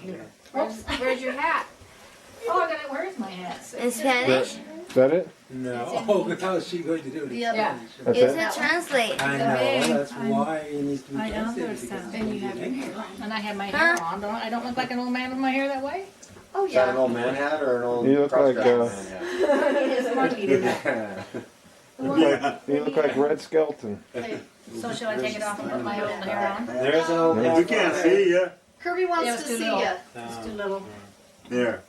Where's your hat? Oh, I got it. Where's my hat? In Spanish? Is that it? No. Oh, how's she going to do it? Yeah. That's Use it? it translate. I know, that's why it needs to be I translated. understand. because And you have your hair on. And I have my hair on. I don't look like an old man with my hair that way? Oh, Is that an yeah. old man hat or an old You look like, cross-dressing man It is monkey, isn't it? hat? You look like Red Skelton. So shall I take it off and put my old hair on? There's an old man. We can't see you. Kirby It wants was to too see little. you. It's too little. There.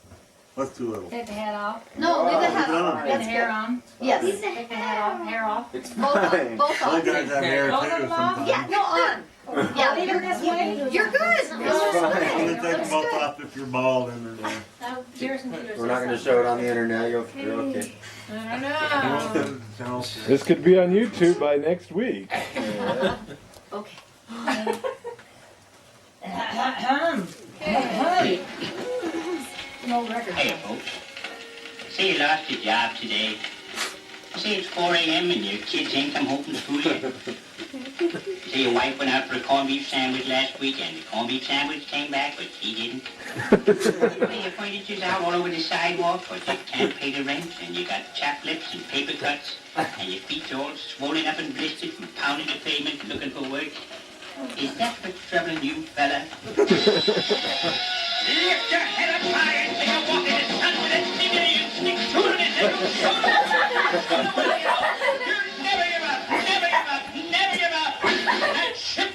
That's too little. Take the hat off. No, leave the hat Oh, on. Get the That's hair good. on. Yes. Take the hat off. Hair off. It's Both fine. on. Both Other on. guys have hair Both of too them off? sometimes. Yeah, no, on. Yeah, Leave it this way. You're good. It's I'm fine. gonna take them both off if you're bald and Now, here's some We're not going to show it on the internet. You're okay. I know. no. This could be on YouTube by next week. Okay. Hey. No record. Hey, folks. Say you lost your job today. Say it's 4 a.m. and your kids ain't come home from school yet. Say your wife went out for a corned beef sandwich last weekend. The corned beef sandwich came back, but she didn't. Say your furniture's out all over the sidewalk, but you can't pay the rent, and you got chapped lips and paper cuts, and your feet's all swollen up and blistered from pounding the pavement looking for work. Is that what's troubling you, fella? Lift your head up high and take a walk in the sun with that dignity and stick shooting it and you never give up, never give up, never give up. That ship.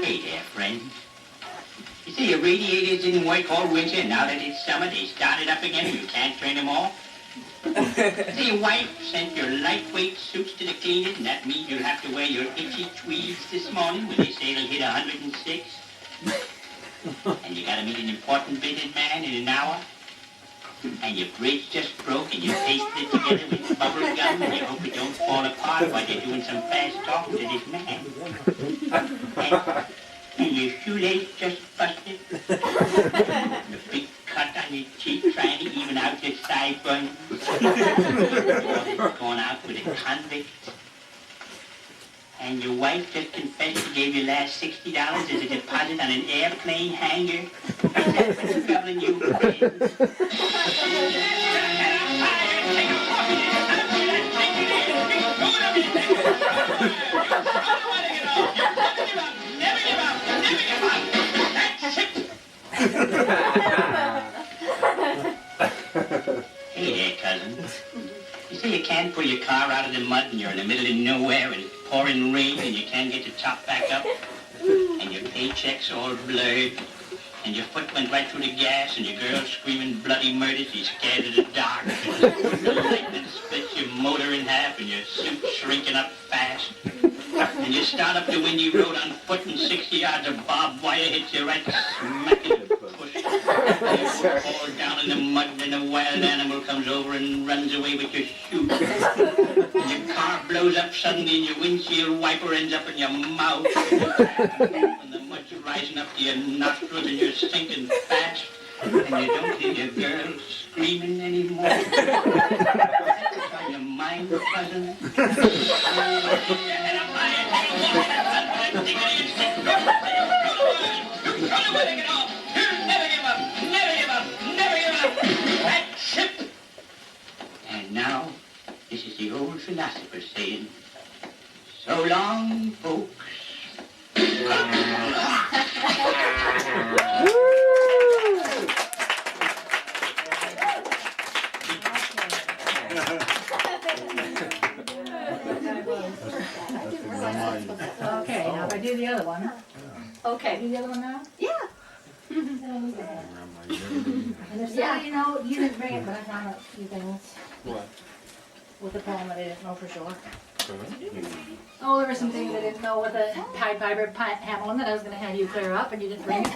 Hey there, friend. You see, your radiators didn't work all winter, and now that it's summer, they started up again and you can't turn them off. See, your wife sent your lightweight suits to the cleaners, and that means you'll have to wear your itchy tweeds this morning when they say it'll hit 106. And you gotta meet an important businessman in an hour. And your bridge just broke, and you pasted it together with bubble gum, and you hope it don't fall apart while you're doing some fast talking to this man. And your shoelace just busted. The big cut on your cheek trying to even out your sideburn. Going out with a convict. And your wife just confessed she gave your last $60 as a deposit on an airplane hangar. That's what's troubling you, friend. Hey there, cousin. You say you can't pull your car out of the mud and you're in the middle of nowhere and it's pouring rain and you can't get the top back up and your paycheck's all blurred and your foot went right through the gas and your girl's screaming bloody murder. She's scared of the dark. The lightning splits your motor in half and your suit's shrinking up fast. And you start up the windy road on foot and 60 yards of barbed wire hits you right smack in the push. You fall down in the mud and a wild animal comes over and runs away with your shoe. And your car blows up suddenly and your windshield wiper ends up in your mouth. And the mud's rising up to your nostrils and you're sinking fast. And you don't hear your girl screaming anymore. That's on your mind, cousin. And I'm lying, take a walk in the sun, dignity and stick. You're trying to win it all. You'll never give up, never give up, never give up. That ship. And now, this is the old philosopher saying, so long, folks. Okay, now if I do the other one. Okay. Do the other one now? Yeah. And if somebody, you know, you didn't bring it, but I found out a few things. What? With the poem that I didn't know for sure. Oh, there were some things I didn't know with the Pied Piper Hamlin that I was going to have you clear up, and you didn't bring it.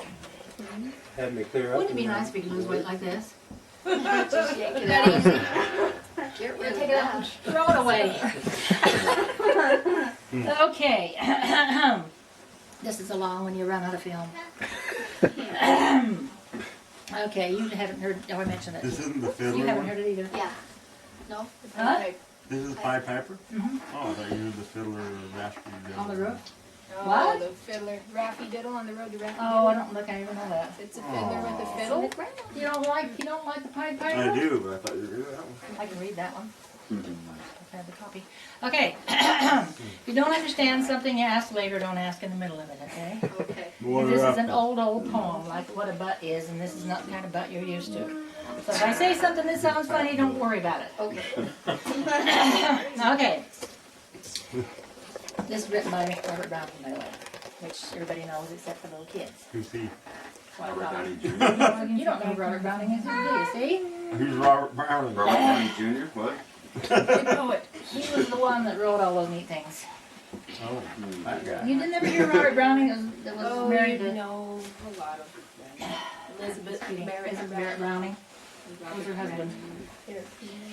Have me clear up. Wouldn't it be nice if you could lose weight like this? Just yank it That out. easy. Get rid of Take it out and that. throw it away. Okay. This is a long one, you run out of film. Okay, you haven't heard, oh, I mentioned it. This isn't the fiddler You haven't one? heard it either. Yeah. No? Huh? This is Pied Piper? Mhm. Oh, I thought you were the fiddler raspberry. On the roof? Oh, What? the fiddler, Raffy Diddle on the road to Raffy Oh, I Diddle. don't think I even know that. It's a fiddler with a Aw. fiddle. You don't like the Pied Piper? I do, but I thought you were that one. I can read that one. I have the copy. Okay. If you don't understand something, you ask later. Don't ask in the middle of it. Okay. Okay. Water This up. is an old poem, like what a butt is, and this is not the kind of butt you're used to. So if I say something that sounds funny, don't worry about it. Okay. Okay. This is written by Robert Browning, by the way, which everybody knows except for little kids. Who's he? Well, you don't know who Robert Browning is, do you? See? Who's Robert Browning? Robert Downey Jr. What? Good poet. He was the one that wrote all those neat things. Oh, that guy. You didn't ever hear Robert Browning that was Oh, married you to know a lot of them. Elizabeth Barrett Elizabeth Barrett Browning? That was her husband.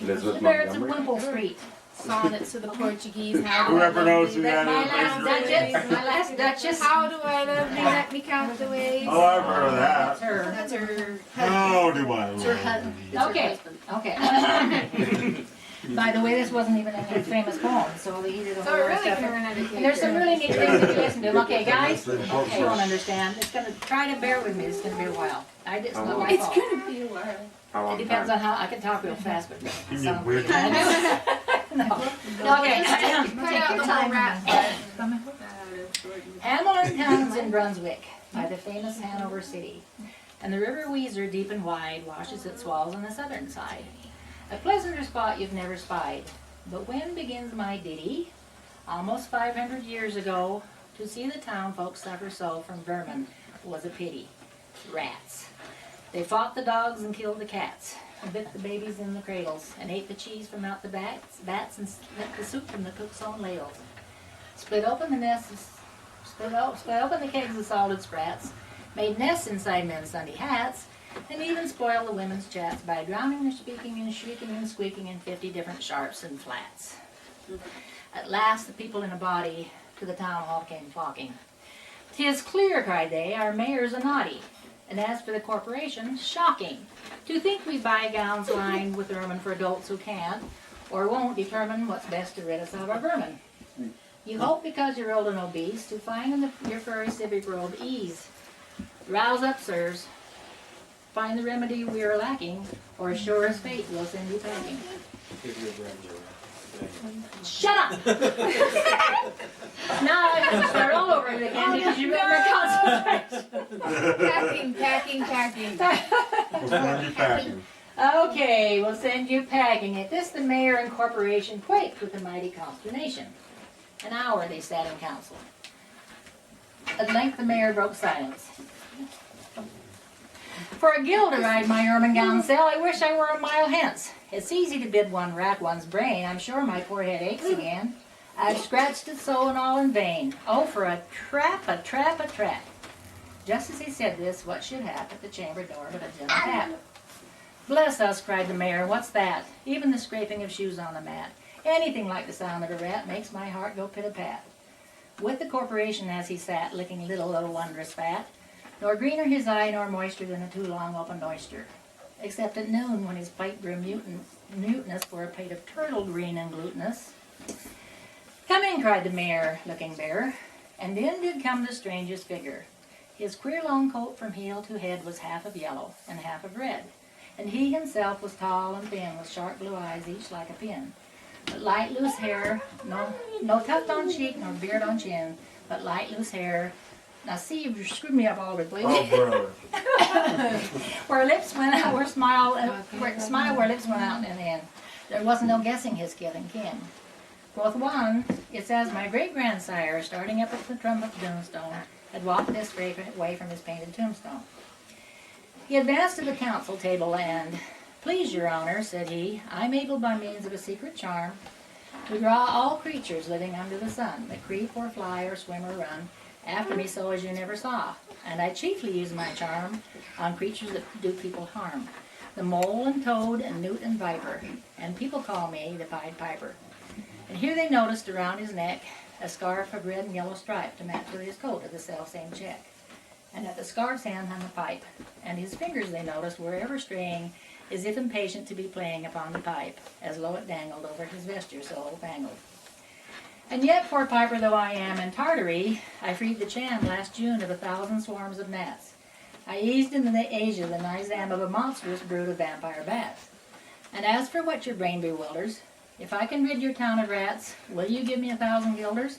Elizabeth Barrett's of Montgomery. Wimpole Street. Sonnets to the Portuguese. How do Whoever I knows love who thee? that My is, last Duchess. My last Duchess. How do I love thee? Let me count the ways. Oh, I've heard of That's that. her. That's her. How do I It's her love husband. thee? It's her Okay. husband. Okay. By the way, this wasn't even a famous poem, so he did a So whole it lot of really stuff. can run out of And there's some really neat things if you listen to them. Okay, guys, That's the you don't understand. It's gonna, try to bear with me. It's gonna be a while. It's not my It's fault. gonna be a while. How It long depends time? on how, I can talk real fast, but you sound weird? pretty bad. No. Okay. Cut Take out your the whole time. rap part. Hamilton Town's in Brunswick, by the famous Hanover City, and the River Weser, deep and wide, washes its walls on the southern side. A pleasanter spot you've never spied. But when begins my ditty? Almost 500 years ago, to see the town folks suffer so from vermin was a pity. Rats. They fought the dogs and killed the cats, and bit the babies in the cradles, and ate the cheese from out the bats and licked the soup from the cook's own ladles. Split open the nests, split open the kegs of salted sprats, made nests inside men's Sunday hats, and even spoiled the women's chats by drowning their speaking and shrieking and squeaking in 50 different sharps and flats. At last the people in a body to the town hall came flocking. "'Tis clear," cried they, "our mayor's a naughty, and as for the corporation, shocking. To think we buy gowns lined with ermine for adults who can't, or won't determine what's best to rid us of our vermin. You hope because you're old and obese to find in your furry civic robe ease. Rouse up, sirs. Find the remedy we are lacking, or as sure as fate we'll send you packing." Shut up! Now I have to start all over again because you ruined my concentration. Packing. We'll send you packing. Okay, we'll send you packing. At this, the mayor and corporation quaked with a mighty consternation. An hour they sat in council. At length the mayor broke silence. "For a guild to ride my ermine gown sale, I wish I were a mile hence. It's easy to bid one rack one's brain. I'm sure my poor head aches again. I've scratched it so and all in vain. Oh, for a trap, a trap, a trap." Just as he said this, what should happen at the chamber door but a gentle tap? "Bless us," cried the mayor, "what's that? Even the scraping of shoes on the mat. Anything like the sound of a rat makes my heart go pit-a-pat." With the corporation as he sat, licking little oh wondrous fat, nor greener his eye nor moister than a too long opened oyster. Except at noon when his plate grew mutinous for a plate of turtle green and glutinous. "Come in," cried the mayor, looking bare, and in did come the strangest figure. His queer long coat from heel to head was half of yellow and half of red, and he himself was tall and thin with sharp blue eyes each like a pin. But light loose hair, no tuft on cheek nor beard on chin, but light loose hair. Now see, you've screwed me up all over the place. Oh, brother. Where lips went out, where smile where lips went out in the end. There wasn't no guessing his kith and kin. Quoth one, "It's as my great-grandsire, starting up at the trump of Doomstone, had walked this way from his painted tombstone." He advanced to the council table and, "Please, your honor," said he, "I'm able by means of a secret charm to draw all creatures living under the sun, that creep or fly or swim or run, after me so as you never saw. And I chiefly use my charm on creatures that do people harm. The mole and toad and newt and viper, and people call me the Pied Piper." And here they noticed around his neck a scarf of red and yellow stripe to match with his coat of the self-same check. And at the scarf's hand hung a pipe, and his fingers they noticed were ever straying as if impatient to be playing upon the pipe, as low it dangled over his vesture so fangled. And yet, poor piper though I am in Tartary, I freed the Cham last June of 1,000 swarms of gnats. I eased in the Asia the nizam of a monstrous brood of vampire bats. And as for what your brain bewilders, if I can rid your town of rats, will you give me 1,000 guilders?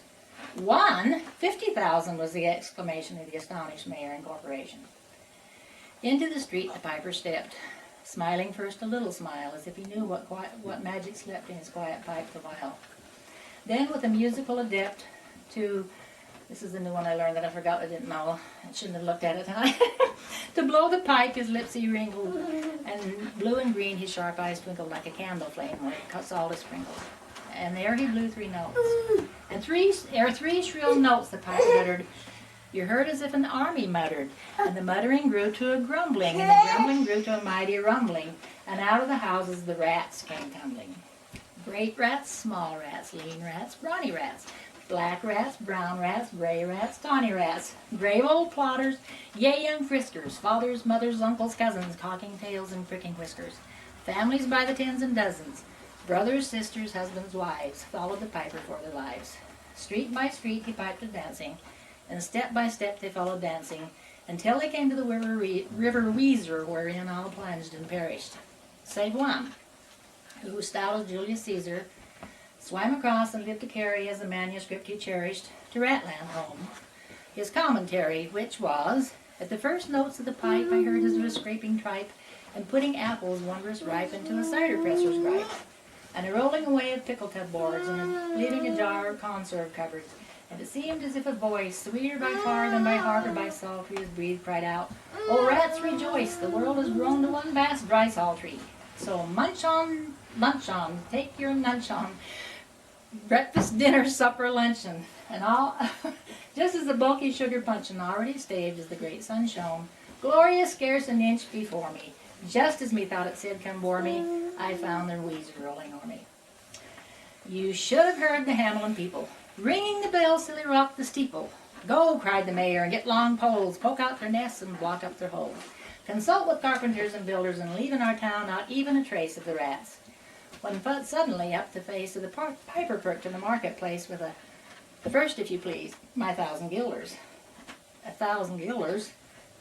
50,000 was the exclamation of the astonished mayor and corporation. Into the street the piper stepped, smiling first a little smile, as if he knew what magic slept in his quiet pipe the while. Then with a musical adept to, this is the new one I learned that I forgot I didn't know, I shouldn't have looked at it, huh? To blow the pipe his lips he wrinkled, and blue and green his sharp eyes twinkled like a candle flame where it cuts all the sprinkles. And there he blew 3 notes. And three shrill notes the pipe uttered. You heard as if an army muttered, and the muttering grew to a grumbling, and the grumbling grew to a mighty rumbling, and out of the houses the rats came tumbling. Great rats, small rats, lean rats, brawny rats, black rats, brown rats, gray rats, tawny rats, grave old plotters, yea, young friskers, fathers, mothers, uncles, cousins, cocking tails and pricking whiskers, families by the tens and dozens, brothers, sisters, husbands, wives, followed the piper for their lives. Street by street he piped a dancing, and step by step they followed dancing, until they came to the river Weser, wherein all plunged and perished, save one, who, stout as Julius Caesar, swam across and lived to carry as a manuscript he cherished to Ratland home his commentary, which was, at the first notes of the pipe I heard as of a scraping tripe, and putting apples wondrous ripe into a cider presser's gripe, and a rolling away of pickle tub boards, and leaving a jar of conserve cupboards, and it seemed as if a voice, sweeter by far than by harp or by psaltery, as breathed, cried out, "O rats, rejoice! The world has grown to one vast dry saltery. So munch on, take your nunch on, breakfast, dinner, supper, luncheon, and all." Just as the bulky sugar puncheon already staved as the great sun shone, glorious scarce an inch before me, just as methought it said come bore me, I found their Weser rolling o'er me. You should have heard the Hamelin people ringing the bell till they rocked the steeple. Go, cried the mayor, and get long poles, poke out their nests and block up their holes. Consult with carpenters and builders, and leave in our town not even a trace of the rats. When suddenly up the face of the piper perked in the marketplace with a, "First, if you please, my 1,000 guilders." 1,000 guilders?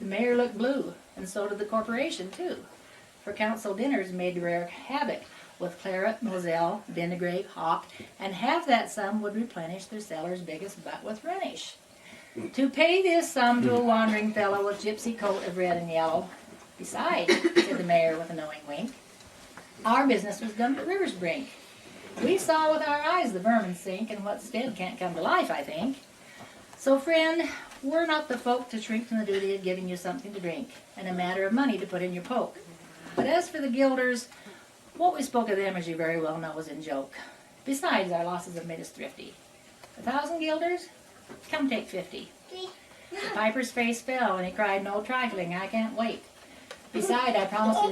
The mayor looked blue, and so did the corporation too. For council dinners made rare havoc with claret, moselle, vinaigrette, hock, and half that sum would replenish their cellar's biggest butt with Rhenish. To pay this sum to a wandering fellow with gypsy coat of red and yellow. Besides, said the mayor with a knowing wink, our business was done at river's brink. We saw with our eyes the vermin sink, and what's dead can't come to life, I think. So, friend, we're not the folk to shrink from the duty of giving you something to drink, and a matter of money to put in your poke. But as for the guilders, what we spoke of them, as you very well know, was in joke. Besides, our losses have made us thrifty. 1,000 guilders? Come take 50. The piper's face fell, and he cried, "No trifling, I can't wait." Beside, I promised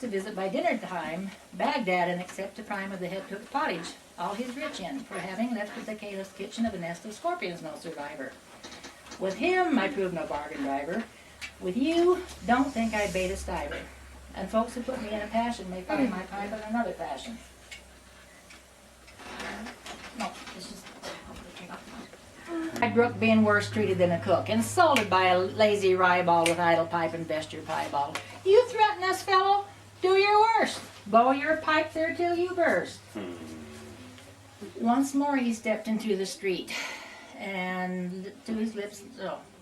to visit by dinner time Baghdad and accept the prime of the head cook's pottage, all he's rich in, for having left with the caliph's kitchen of a nest of scorpions no survivor. With him, I proved no bargain driver. With you, don't think I bait a stiver. And folks who put me in a passion may find my pipe in another fashion. No, this is... I'd brook being worse treated than a cook, insulted by a lazy ribald with idle pipe and vesture piebald. You threaten us, fellow? Do your worst. Blow your pipe there till you burst. Once more he stepped into the street, and to his lips,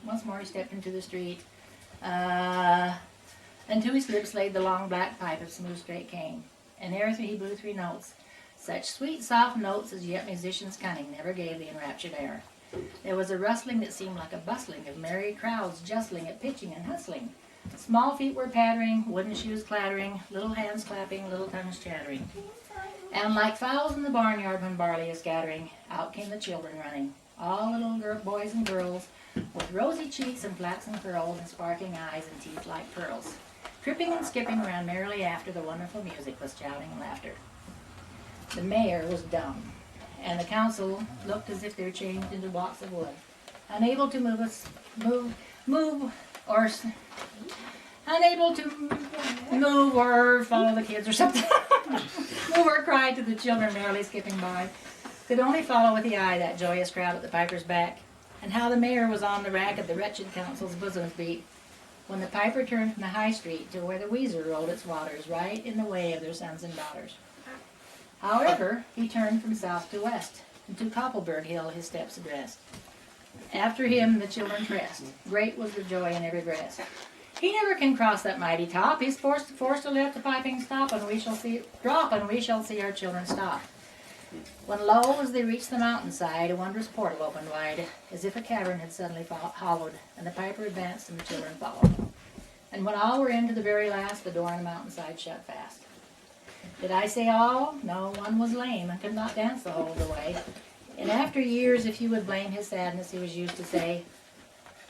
once more he stepped into the street, and to his lips laid the long black pipe of smooth straight cane, and ere he blew 3 notes, such sweet soft notes as yet musicians cunning never gave the enraptured air. There was a rustling that seemed like a bustling of merry crowds justling at pitching and hustling. Small feet were pattering, wooden shoes clattering, little hands clapping, little tongues chattering. And like fowls in the barnyard when barley is scattering, out came the children running, all the little boys and girls, with rosy cheeks and flaxen curls and sparkling eyes and teeth like pearls. Tripping and skipping ran merrily after the wonderful music with shouting and laughter. The mayor was dumb, and the council looked as if they were changed into blocks of wood, unable to unable to move or follow the kids or something. Move or cry to the children merrily skipping by. Could only follow with the eye that joyous crowd at the piper's back, and how the mayor was on the rack at the wretched council's bosoms beat, when the piper turned from the high street to where the Weser rolled its waters, right in the way of their sons and daughters. However, he turned from south to west, and to Koppelberg Hill his steps addressed. After him the children pressed, great was the joy in every breast. He never can cross that mighty top, he's forced to let the piping stop, and we shall see our children stop. When lo, as they reached the mountainside, a wondrous portal opened wide, as if a cavern had suddenly hollowed, and the piper advanced and the children followed. And when all were in to the very last, the door on the mountainside shut fast. Did I say all? No, one was lame and could not dance the whole of the way. And after years, if you would blame his sadness, he was used to say,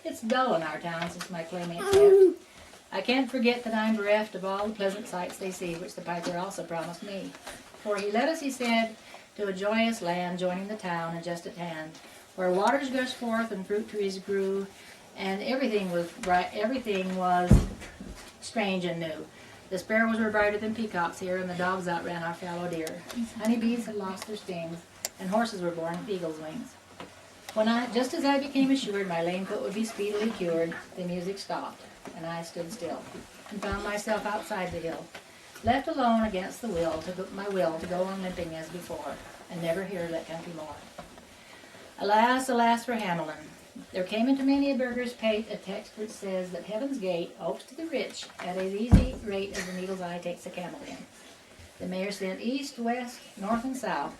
"It's dull in our town since my playmates left. I can't forget that I'm bereft of all the pleasant sights they see, which the piper also promised me. For he led us, he said, to a joyous land, joining the town and just at hand, where waters gushed forth and fruit trees grew, and everything was bright, everything was strange and new. The sparrows were brighter than peacocks here, and the dogs outran our fallow deer. Honeybees had lost their stings, and horses were born with eagle's wings. Just as I became assured my lame foot would be speedily cured, the music stopped, and I stood still, and found myself outside the hill, left alone against the will, my will to go on limping as before, and never hear that country more. Alas, alas for Hamilton! There came into many a burgher's pate a text which says that heaven's gate opes to the rich at as easy rate as the needle's eye takes a camel in. The mayor sent east, west, north, and south,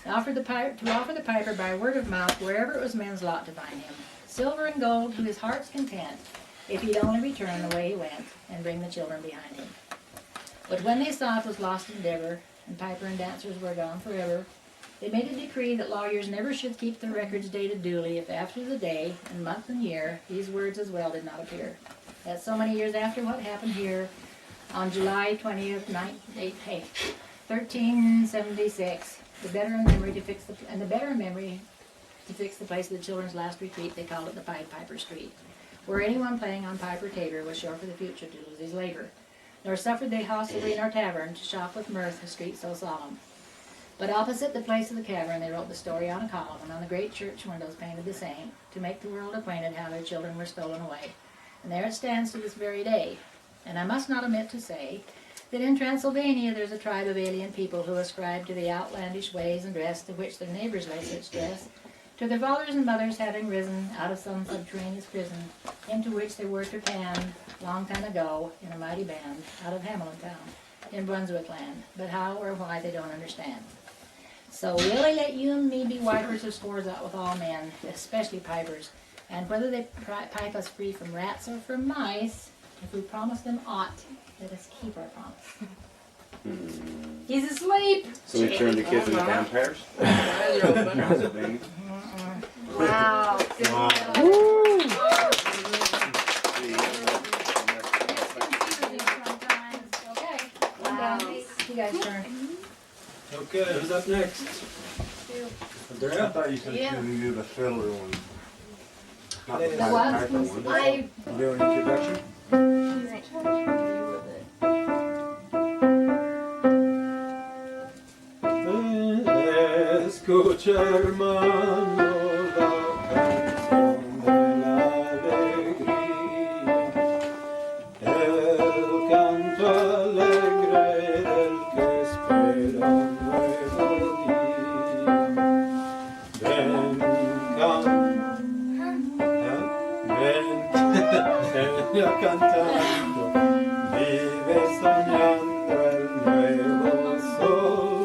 and offered the piper by word of mouth wherever it was men's lot to find him, silver and gold to his heart's content, if he'd only return the way he went, and bring the children behind him. But when they saw it was lost endeavor, and piper and dancers were gone forever, they made a decree that lawyers never should keep their records dated duly if after the day, and month and year, these words as well did not appear. That so many years after what happened here, on July 20th, 1376, the better memory to fix the place of the children's last retreat, they called it the Pied Piper Street, where anyone playing on pipe or tabor was sure for the future to lose his labor. Nor suffered they hostelry nor tavern to shop with mirth a street so solemn. But opposite the place of the cavern they wrote the story on a column, and on the great church windows painted the same, to make the world acquainted how their children were stolen away. And there it stands to this very day. And I must not omit to say that in Transylvania there's a tribe of alien people who ascribe to the outlandish ways and dress to which their neighbors lay such stress, to their fathers and mothers having risen out of some subterraneous prison, into which they were trepanned long time ago in a mighty band out of Hamilton town in Brunswick land, but how or why they don't understand. So really let you and me be wipers of scores out with all men, especially pipers, and whether they pipe us free from rats or from mice, if we promise them aught, let us keep our promise. He's asleep! So we turn the kids into vampires? Transylvania. Wow. Okay, I'm done. You guys turn. Okay, who's up next? I Andrea? thought you said you couldn't do the fiddler one. Not the The Pied what? Piper one. I You doing an introduction? Escucha, hermano, la canción de la alegría, el canto alegre del que espera un nuevo día. Ven, cantando, vive soñando el nuevo sol,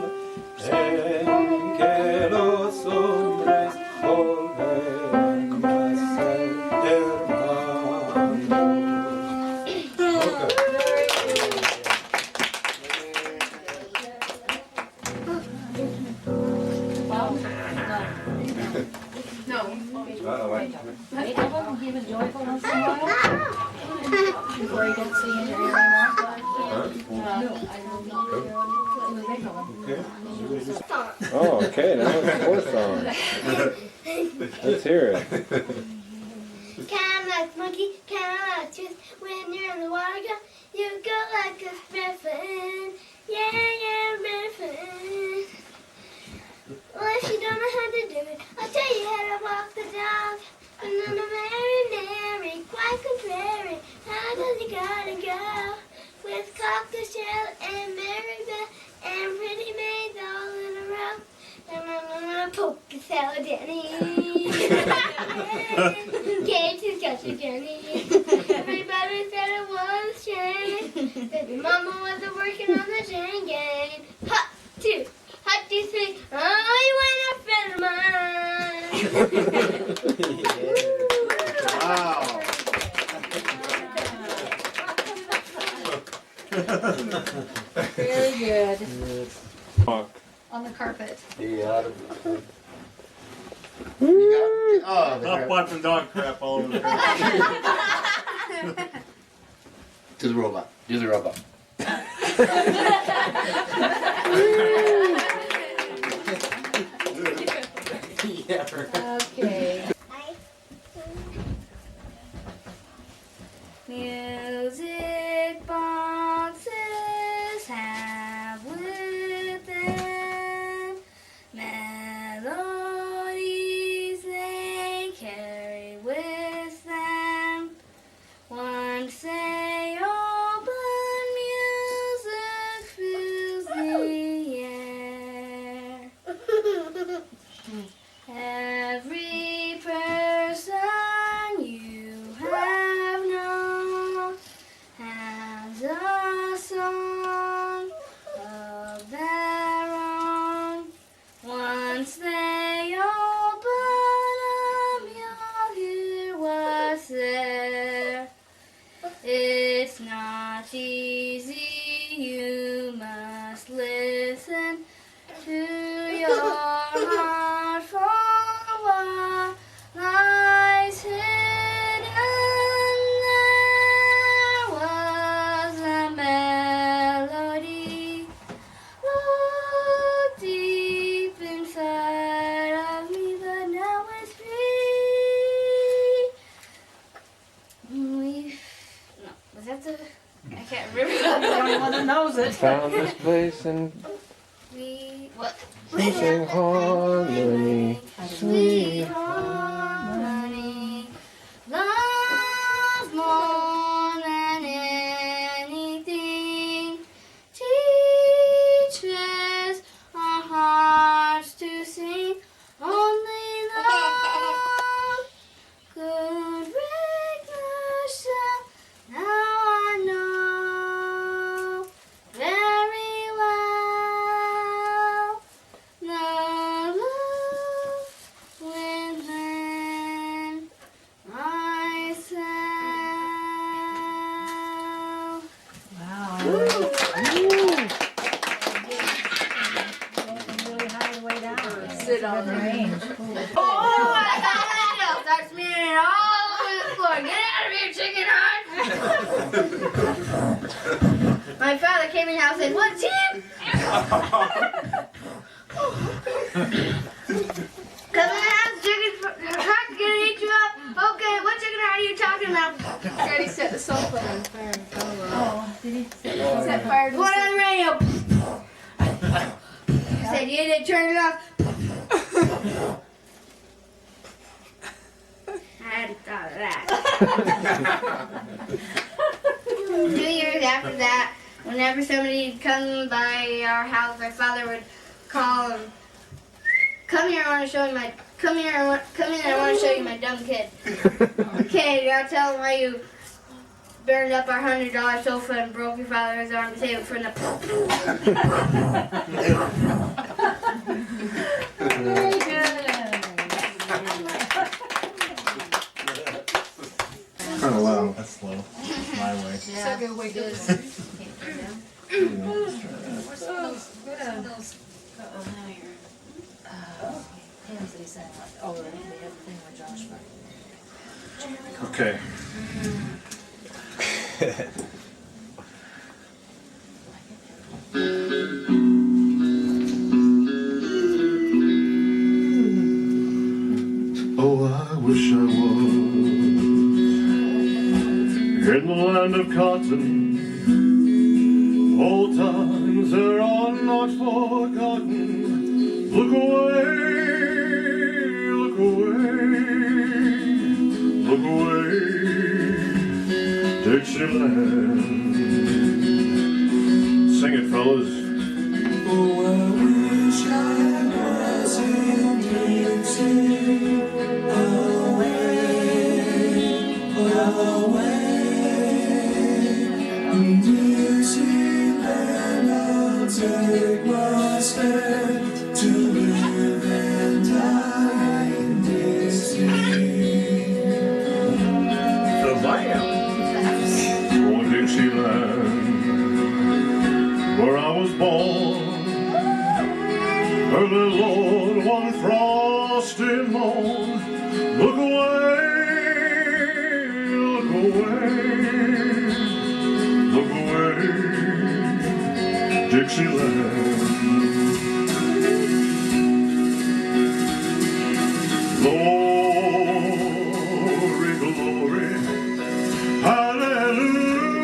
en que los hombres volverán a ser hermanos. Beethoven, he was joyful once in a while. Before he didn't sing in your ear anymore. It was Beethoven. Oh, okay. Now it's the fourth song. Let's hear it. Kinda like monkey, kinda like twist. When you're in the water, girl, you go like a barefoot. Yeah, barefoot. Well, if you don't know how to do it, I'll tell you how to walk the dog. And then a Mary, quite contrary. How does he gotta go? With Cocker, Shell, and Mary Bell, and pretty maids all in a row. And I'm poker salad Danny. Kate's got your Jenny. Everybody said it was a shame. Baby mama wasn't working on the chain gang. Hot, 2, hot, 2, 3. Oh, you ain't a friend of mine. Wow. Really good. Fuck. On the carpet. Yeah. Stop wiping dog crap all over the place. Do the robot. Do the robot. Okay. Music boxes have with them melodies they carry with them. Once they open, music fills the air. Every person you have known has a song of their own. Once they open up, you'll hear what's there. It's not easy, you must listen to your heart for what lies hidden. There was a melody locked deep inside of me, but now it's free. No, was that the? I can't remember. The only one that knows it. Found this place and What? sing harmony. Sweet harmony, love more than anything, teaches our hearts to sing. Only love could break the shell. Now I know very well the love within myself. Wow. Woo. Really high the way down. Sit on the the range. Oh, my God! That's me all over the floor. Get out of here, chicken heart! My father came in the house and said, "What team?" Come in the house, chicken heart's gonna eat you up. Okay, what chicken heart are you talking about? Daddy set the cell phone on fire and fell off. Oh, did he? Set fire to What the on the radio? I said, "You didn't turn it off." I hadn't thought of that. 2 years after that, whenever somebody come by our house, my father would call and come here. I want to show you my. Come here. I want to show you my dumb kid. Okay, I'll tell him why you burned up our $100 sofa and broke your father's arm to save it from the. Very good. Kind of loud. That's slow. My way. So good way to Hymns that he sang, like, oh, they have the thing with Joshua. Okay. Oh, I wish I was in the land of cotton. Old times that are not forgotten. Look away, look away, look away, Dixieland. Sing it, fellas. Oh, I wish I was in Dixie, away, in Dixieland. I'll take my stand to live and die in Dixie. The Bam! Oh, Dixieland, where I was born. Early Lord, one frosty morn. Look away, look away, look away, Dixieland. Glory, glory, hallelujah.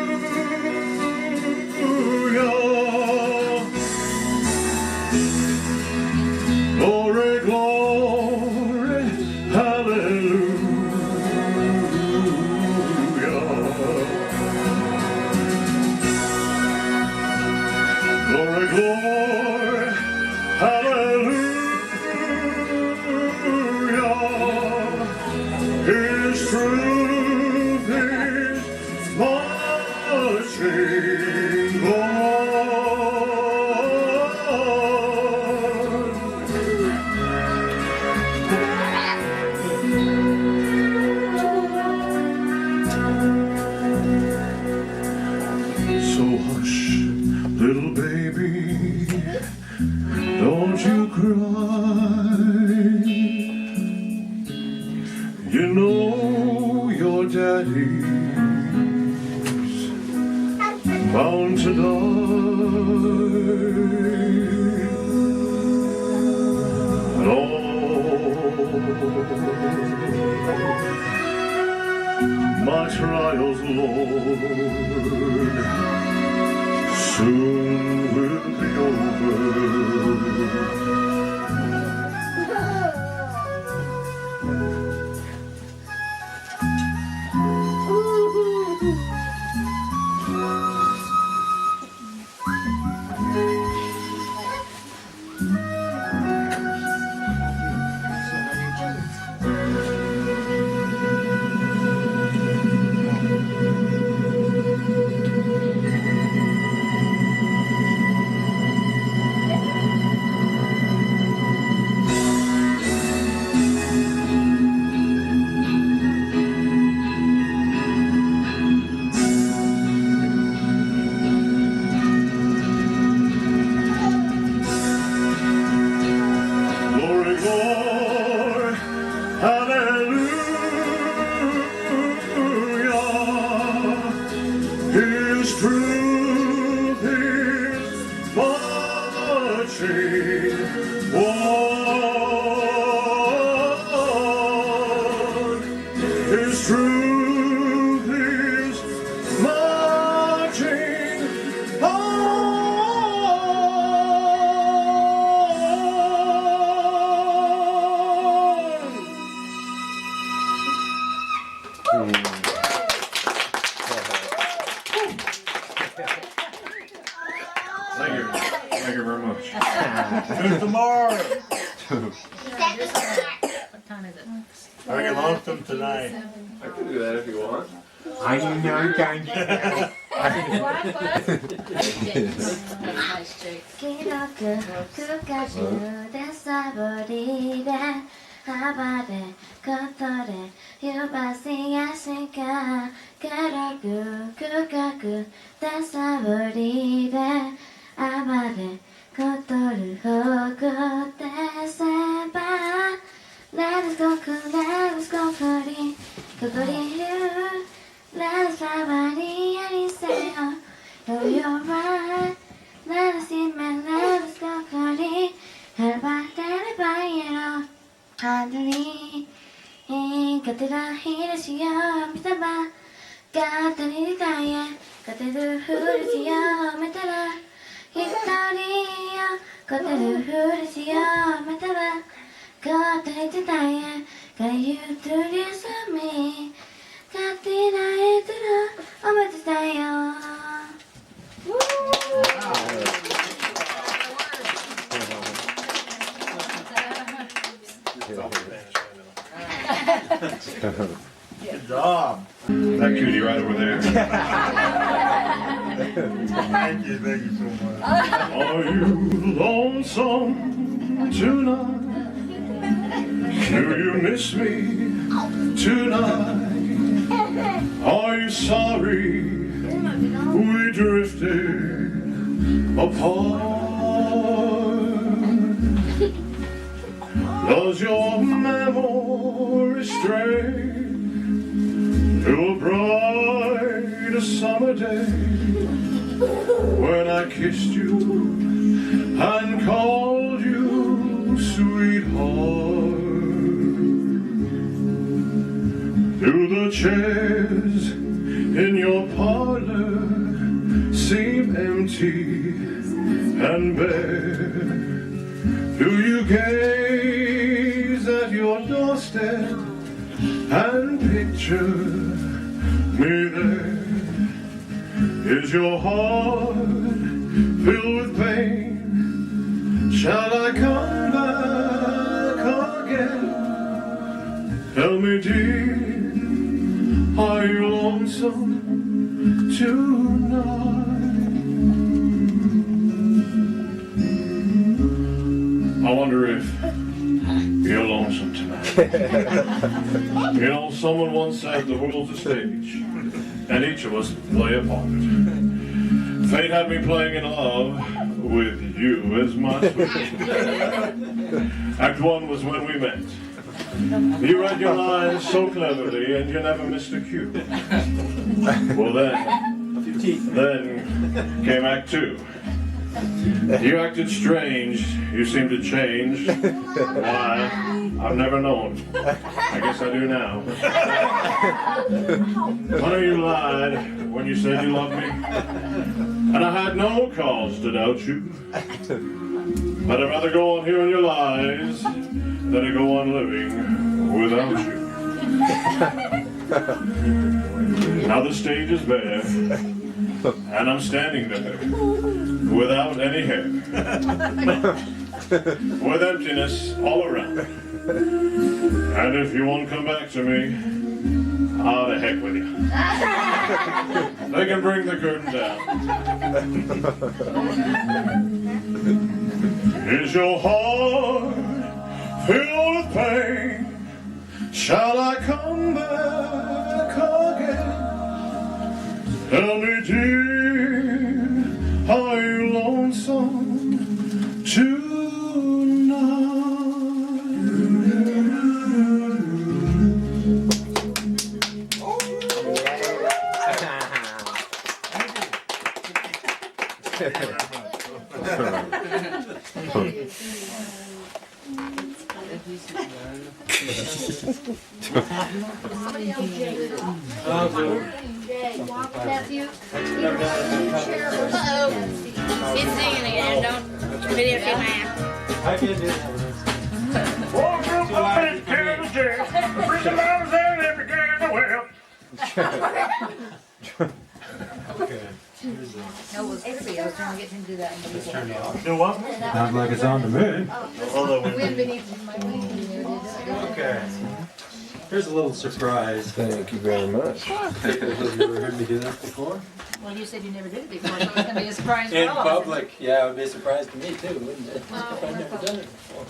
Glory, glory, hallelujah. Glory, glory, hallelujah. His truth is marching on. So hush, little baby, don't you cry. You know your daddy's bound to die. And all my trials, Lord, soon will be over. Glory, glory, hallelujah. His truth is marching on. His truth is marching Thank you very much. Who's tomorrow? What time is it? I lost them tonight. I can do that if you want. I do not kind Nice chick. 黄色くふかしゅでさぼりで幅でことでゆばしやしか軽くくかくでさぼりで幅でことるほくでせば Let us go, let us go for it, go for it. Let us fly by the and say, oh, you're right. Let us see, man, let us go for it. Help us, let it by, you know, hardly. gatera hirasiya mitaba gatani daya gateru hirasiya mitaba hitariya gateru hirasiya mitaba gatani daya gayu turisame gatera etera amataya. Good job. That cutie right over there. Thank you so much. Are you lonesome tonight? Do you miss me tonight? Are you sorry we drifted apart? Does your memory stray to a bright summer day when I kissed you and called you sweetheart? Do the chairs in your parlor seem empty and bare? Do you gaze at your doorstep and picture me there? Is your heart filled with pain? Shall I come back again? Tell me, dear, are you lonesome tonight? I wonder if you're lonesome tonight. You know, someone once said the world's a stage, and each of us play a part. Fate had me playing in love with you as my sweet. Act one was when we met. You read your lines so cleverly, and you never missed a cue. Well then came Act two. You acted strange, you seemed to change. Why? I've never known. I guess I do now. Honey, you lied when you said you loved me, and I had no cause to doubt you. But I'd rather go on hearing your lies than to go on living without you. Now the stage is bare, and I'm standing there without any hair, with emptiness all around. And if you won't come back to me, ah, the heck with you. They can bring the curtain down. Is your heart filled with pain? Shall I come back again? Tell me, dear, are you lonesome tonight? Matthew, uh-oh. He's singing again. Don't videotape my ass. I can't do that. Okay. No, it was Kirby. I was trying to get him to do that. And Let's turn it off. Do what? Sounds like it's on to me. Wind beneath my wings. Okay. Here's a little surprise. Thank you very much. Have you ever heard me do that before? Well, you said you never did it before, so it's going to be a surprise for In all of us. public, yeah, it would be a surprise to me too, wouldn't it? If I've never done it before.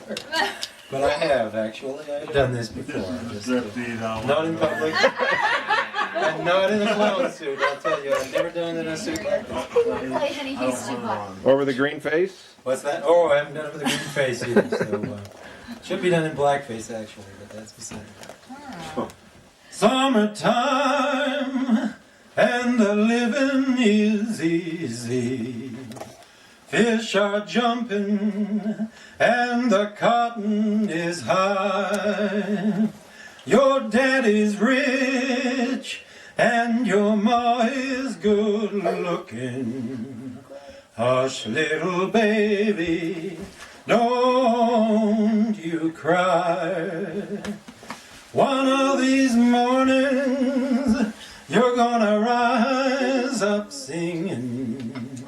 But I have, actually. I've done this before. Just, not in public. And not in a clown suit, I'll tell you. I've never done it in a suit like this. Play, honey, he's too hot. Over the green face? What's that? Oh, I haven't done it with a green face either. So, should be done in blackface, actually, but that's beside the point. Summertime, and the living is easy. Fish are jumping, and the cotton is high. Your daddy's rich and your ma is good looking. Hush, little baby, don't you cry. One of these mornings you're gonna rise up singing.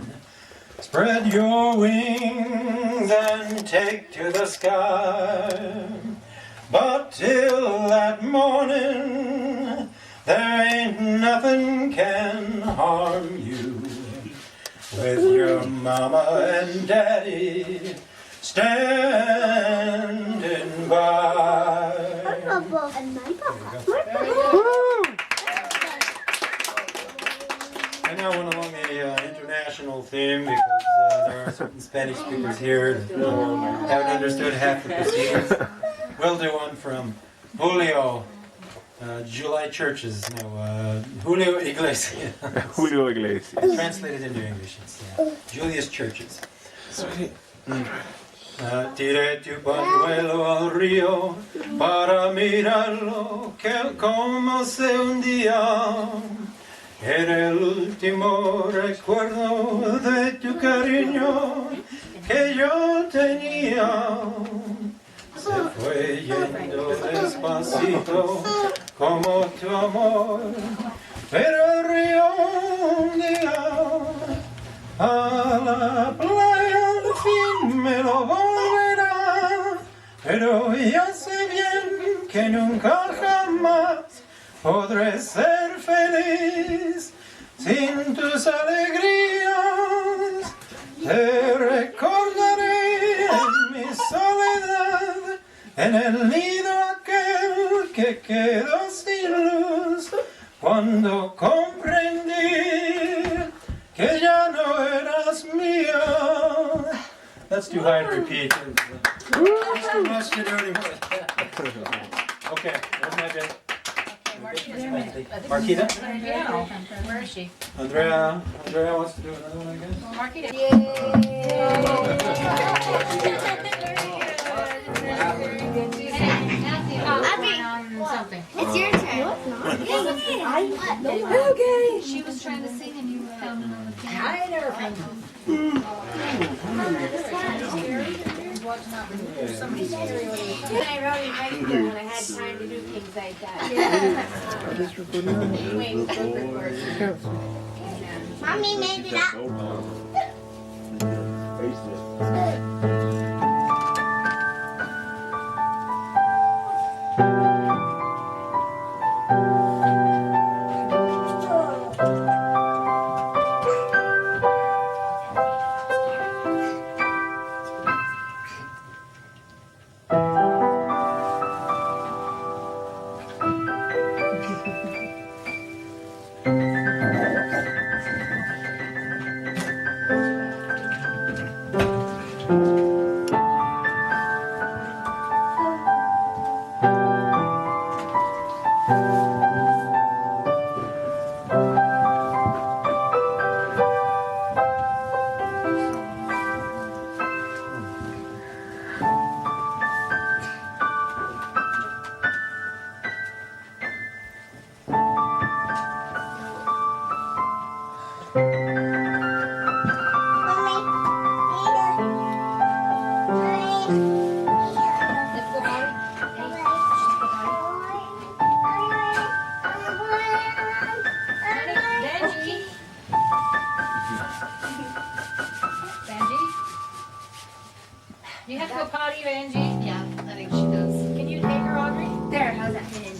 Spread your wings and take to the sky. But till that morning, there ain't nothing can harm you. With your mama and daddy standing by. I now went along a international theme because there are certain Spanish speakers here that haven't understood half the proceedings. We'll do one from Julio, July churches. No, Julio Iglesias. Julio Iglesias. Translated into English. It's Julius Churches. Tiré tu pañuelo al río para mirarlo, que como se hundía. Era el último recuerdo de tu cariño que yo tenía. Se fue yendo despacito como tu amor, pero el río un día a la playa al fin me lo volverá. Pero ya sé bien que nunca jamás podré ser feliz sin tus alegrías. Te recordaré en mi soledad, en el nido aquel que quedó sin luz, cuando comprendí que ya no eras mía. That's too high to repeat. It's too much to do anymore. Okay, that's my bit. Marquita? Where is she? Andrea wants to do another one, I guess. Marquita. Something. It's your turn. Okay. She was trying to sing and you found it on the piano. I never found them. Somebody's scary over there. I wrote in high school when I had time to do things like that. Mommy made it up. You have to go potty, Angie? Yeah, I think she does. Can you take her, Audrey? There, how's that fit in?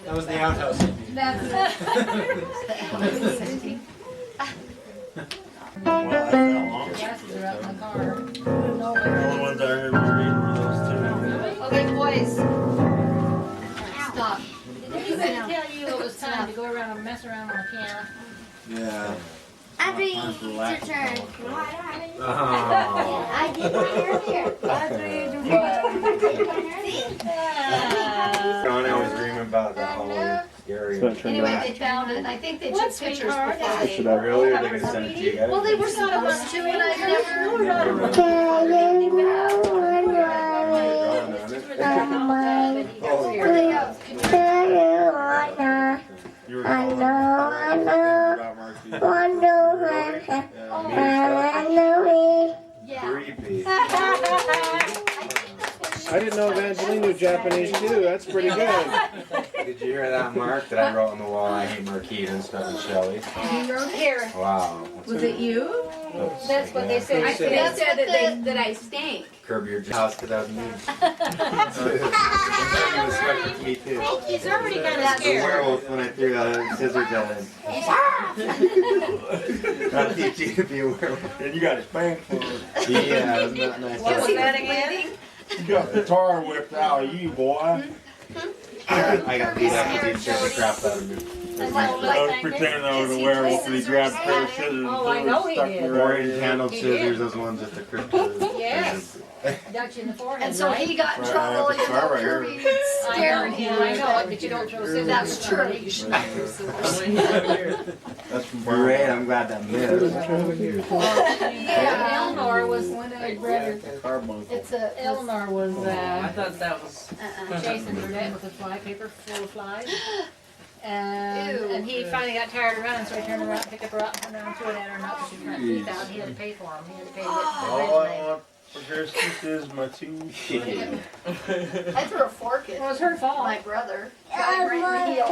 That was the outhouse. Glasses are out in the car. The only ones I heard was reading were those two. Okay, boys. Stop. Did anybody tell you it was time to go around and mess around on the piano? Yeah. Audrey, it's your turn. Oh. I did mine earlier. I always dream about that whole scary not turned Anyway, on. they found it, and I think they What, took pictures sweetheart? before they. Should I Really? Are they gonna send it to you guys? Well, they were sort of us too, and I never. Creepy. I didn't know Evangeline knew Japanese too. That's pretty good. Did you hear that, Mark? That I wrote on the wall, I hate Marquita instead of Shelley. You wrote here. Wow. Was it you? Oops. That's what they said. I think they said that I stink. Curb your house because I was mean. Me too. He's already got The us scared. werewolf when I threw scissors at him. I'll teach you to be a werewolf. And you got a spank for it. Yeah, it was not nice. What was that again? You got the tar whipped out of you, boy. I got beat up because he scared the crap out of me. I was pretending I was a werewolf and he grabbed a pair of scissors and Oh, I know he stuck me did. right Orange in. handled He scissors, did. those ones at the crypto. Yes. Got you in the forehead, And so right? he got in Right, trouble, I have a even scar though right here. Kirby I scared know, him. I know it, but you don't throw scissors. That's at true. somebody. You should not throw scissors. That's from Great, I'm glad that missed. Yeah, Eleanor was my brother. Carbuncle. It's Eleanor was I thought that was. chasing Burdette with a fly paper full of flies. And Ew. he finally got tired of running, so he turned around, picked up a rock, and turned around and threw it at her, and knocked her teeth out. He had to pay for them. He had to pay All I the want for Christmas is my tooth. I threw a fork at Well, it was her fault. my brother. Got him right in the heel.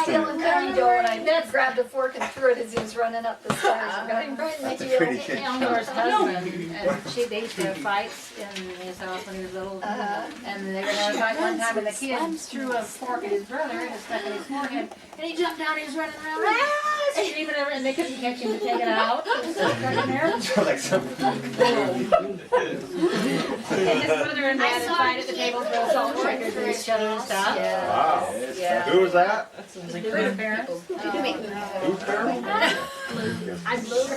Stealing cookie dough, and I grabbed a fork and threw it as he was running up the stairs. And got him right in the That's a heel. pretty good Eleanor's husband, and they used to have fights in his house when he was little. And they were having a fight one time, and the kid threw a fork at his brother, and it stuck in his forehead. And he jumped down, he was running around, screaming, and they couldn't catch him to take it out. It was stuck in there. Like some. And his mother and dad would fight at the table for the salt shakers with each other and stuff. Wow. Yeah. Who was that? His grandparents. Who's parent? I'm Luke.